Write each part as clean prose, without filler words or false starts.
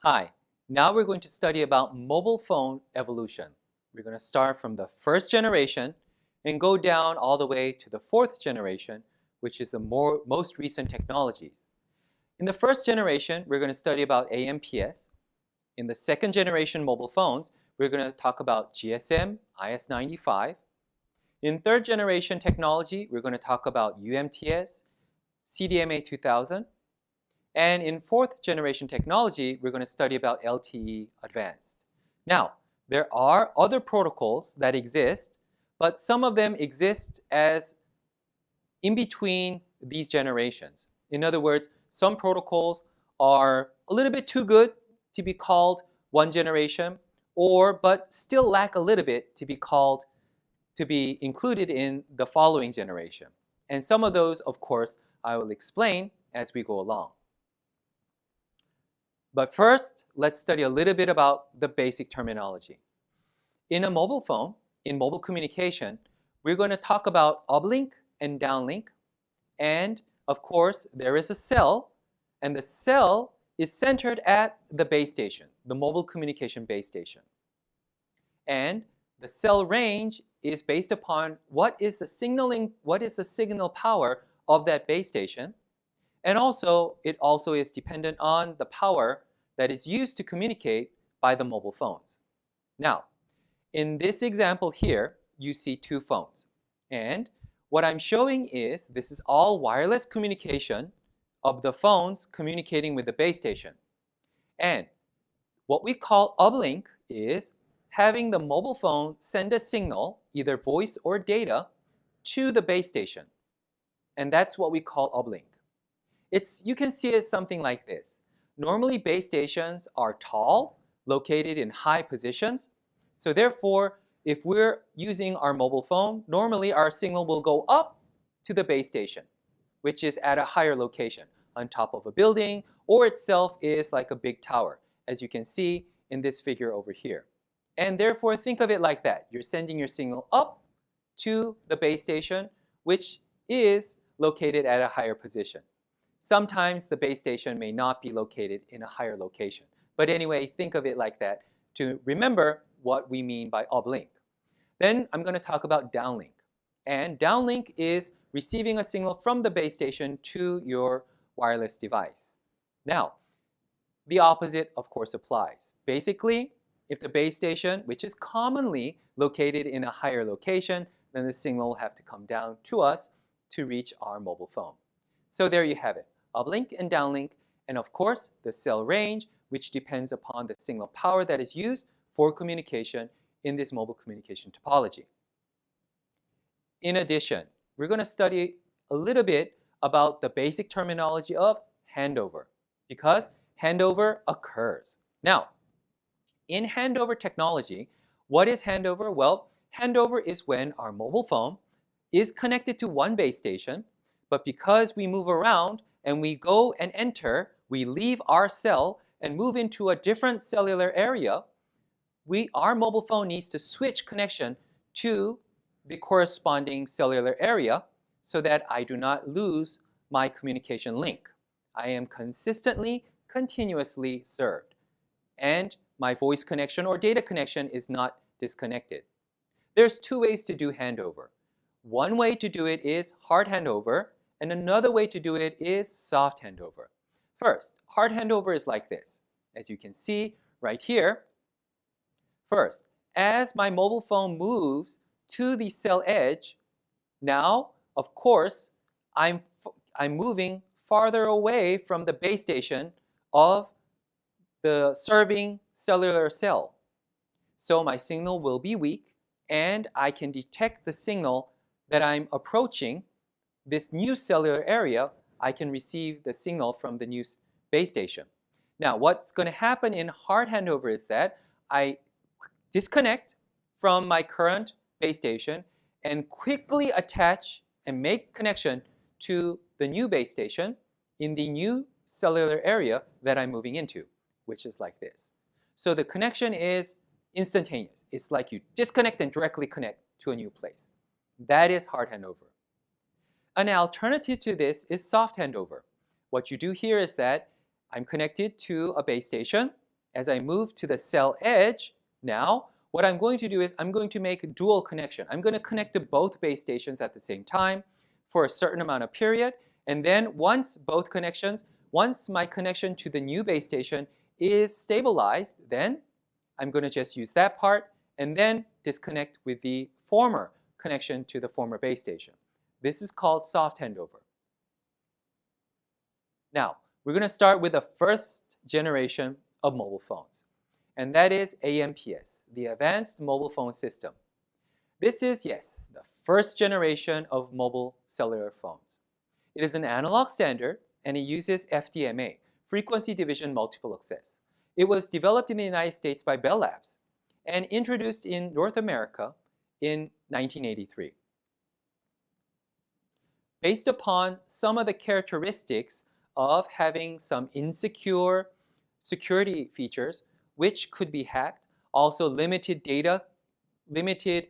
Hi, now we're going to study about mobile phone evolution. We're going to start from the first generation and go down all the way to the fourth generation, which is the most recent technologies. In the first generation, we're going to study about AMPS. In the second generation mobile phones, we're going to talk about GSM, IS-95. In third generation technology, we're going to talk about UMTS, CDMA 2000. And in fourth generation technology, we're going to study about LTE Advanced. Now, there are other protocols that exist, but some of them exist as in between these generations. In other words, some protocols are a little bit too good to be called one generation, but still lack a little bit to be included in the following generation. And some of those, of course, I will explain as we go along. But first, let's study a little bit about the basic terminology. In a mobile phone, in mobile communication, we're going to talk about uplink and downlink. And of course, there is a cell, and the cell is centered at the base station, the mobile communication base station. And the cell range is based upon what is the signal power of that base station. And also, it also is dependent on the power that is used to communicate by the mobile phones. Now, in this example here, you see two phones. And what I'm showing is this is all wireless communication of the phones communicating with the base station. And what we call uplink is having the mobile phone send a signal, either voice or data, to the base station. And that's what we call uplink. You can see it something like this. Normally, base stations are tall, located in high positions. So therefore, if we're using our mobile phone, normally our signal will go up to the base station, which is at a higher location, on top of a building, or itself is like a big tower, as you can see in this figure over here. And therefore, think of it like that. You're sending your signal up to the base station, which is located at a higher position. Sometimes the base station may not be located in a higher location. But anyway, think of it like that to remember what we mean by uplink. Then I'm going to talk about downlink. And downlink is receiving a signal from the base station to your wireless device. Now, the opposite, of course, applies. Basically, if the base station, which is commonly located in a higher location, then the signal will have to come down to us to reach our mobile phone. So there you have it, uplink and downlink, and of course, the cell range, which depends upon the signal power that is used for communication in this mobile communication topology. In addition, we're going to study a little bit about the basic terminology of handover, because handover occurs. Now, in handover technology, what is handover? Well, handover is when our mobile phone is connected to one base station, but because we move around and we go and enter, we leave our cell and move into a different cellular area, our mobile phone needs to switch connection to the corresponding cellular area so that I do not lose my communication link. I am consistently, continuously served. And my voice connection or data connection is not disconnected. There's two ways to do handover. One way to do it is hard handover, and another way to do it is soft handover. First, hard handover is like this. As you can see right here, first, as my mobile phone moves to the cell edge, now, of course, I'm moving farther away from the base station of the serving cellular cell. So my signal will be weak, and I can detect the signal that I'm approaching this new cellular area. I can receive the signal from the new base station. Now, what's going to happen in hard handover is that I disconnect from my current base station and quickly attach and make connection to the new base station in the new cellular area that I'm moving into, which is like this. So the connection is instantaneous. It's like you disconnect and directly connect to a new place. That is hard handover. An alternative to this is soft handover. What you do here is that I'm connected to a base station, As I move to the cell edge, now what I'm going to do is I'm going to make a dual connection. I'm going to connect to both base stations at the same time for a certain amount of period. And then once my connection to the new base station is stabilized, then I'm going to just use that part and then disconnect with the former connection to the former base station. This is called soft handover. Now, we're going to start with the first generation of mobile phones, and that is AMPS, the Advanced Mobile Phone System. This is, yes, the first generation of mobile cellular phones. It is an analog standard, and it uses FDMA, Frequency Division Multiple Access. It was developed in the United States by Bell Labs and introduced in North America in 1983. Based upon some of the characteristics of having some insecure security features which could be hacked, also limited data, limited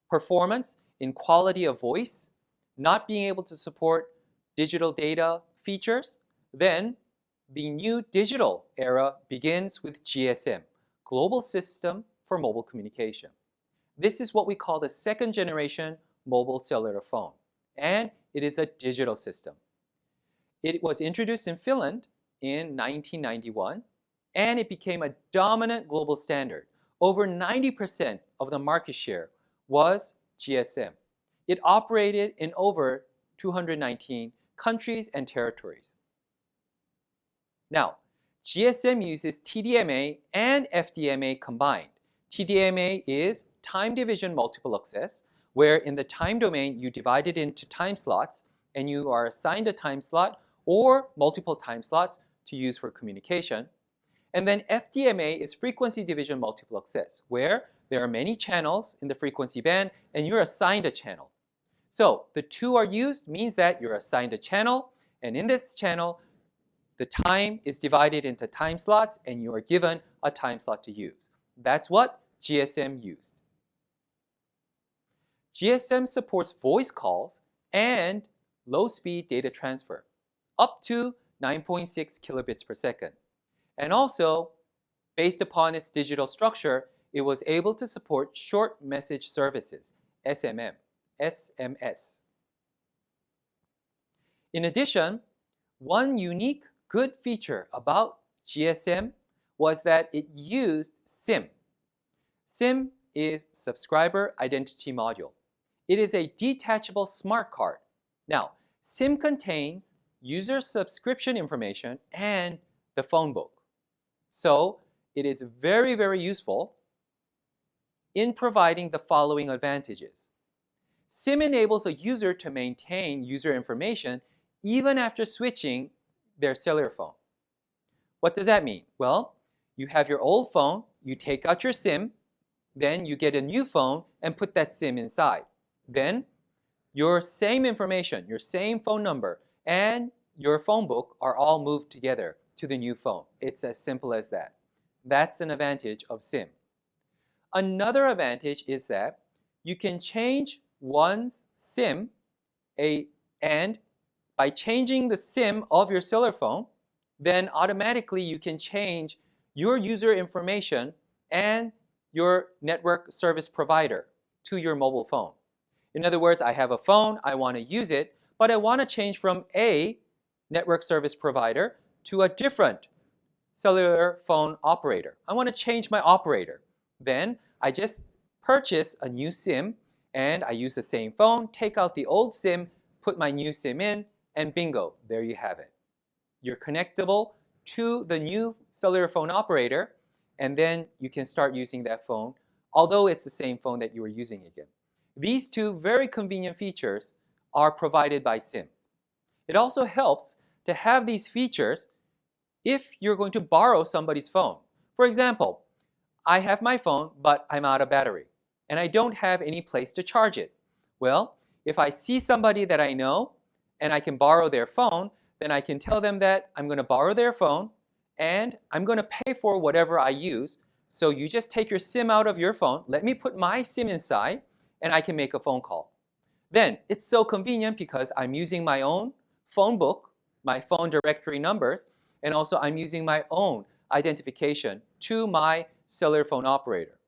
performance in quality of voice, not being able to support digital data features, then the new digital era begins with GSM, Global System for Mobile Communication. This is what we call the second generation mobile cellular phone, and it is a digital system. It was introduced in Finland in 1991, and it became a dominant global standard. Over 90% of the market share was GSM. It operated in over 219 countries and territories. Now, GSM uses TDMA and FDMA combined. TDMA is time division multiple access, where in the time domain you divide it into time slots and you are assigned a time slot or multiple time slots to use for communication. And then FDMA is frequency division multiple access, where there are many channels in the frequency band and you're assigned a channel. So the two are used means that you're assigned a channel, and in this channel the time is divided into time slots and you are given a time slot to use. That's what GSM used. GSM supports voice calls and low-speed data transfer, up to 9.6 kilobits per second. And also, based upon its digital structure, it was able to support short message services, SMS. In addition, one unique good feature about GSM was that it used SIM. SIM is Subscriber Identity Module. It is a detachable smart card. Now, SIM contains user subscription information and the phone book. So it is very, very useful in providing the following advantages. SIM enables a user to maintain user information even after switching their cellular phone. What does that mean? Well, you have your old phone, you take out your SIM, then you get a new phone and put that SIM inside. Then your same information, your same phone number, and your phone book are all moved together to the new phone. It's as simple as that. That's an advantage of SIM. Another advantage is that you can change one's SIM and by changing the SIM of your cellular phone, then automatically you can change your user information and your network service provider to your mobile phone. In other words, I have a phone, I want to use it, but I want to change from a network service provider to a different cellular phone operator. I want to change my operator. Then I just purchase a new SIM and I use the same phone, take out the old SIM, put my new SIM in, and bingo, there you have it. You're connectable to the new cellular phone operator, and then you can start using that phone, although it's the same phone that you were using again. These two very convenient features are provided by SIM. It also helps to have these features if you're going to borrow somebody's phone. For example, I have my phone, but I'm out of battery, and I don't have any place to charge it. Well, if I see somebody that I know, and I can borrow their phone, then I can tell them that I'm going to borrow their phone, and I'm going to pay for whatever I use. So you just take your SIM out of your phone, let me put my SIM inside, and I can make a phone call. Then it's so convenient because I'm using my own phone book, my phone directory numbers, and also I'm using my own identification to my cellular phone operator.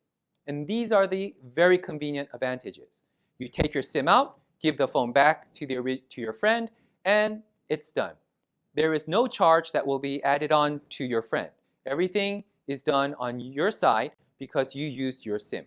And these are the very convenient advantages. You take your SIM out, give the phone back to your friend, and it's done. There is no charge that will be added on to your friend. Everything is done on your side because you used your SIM.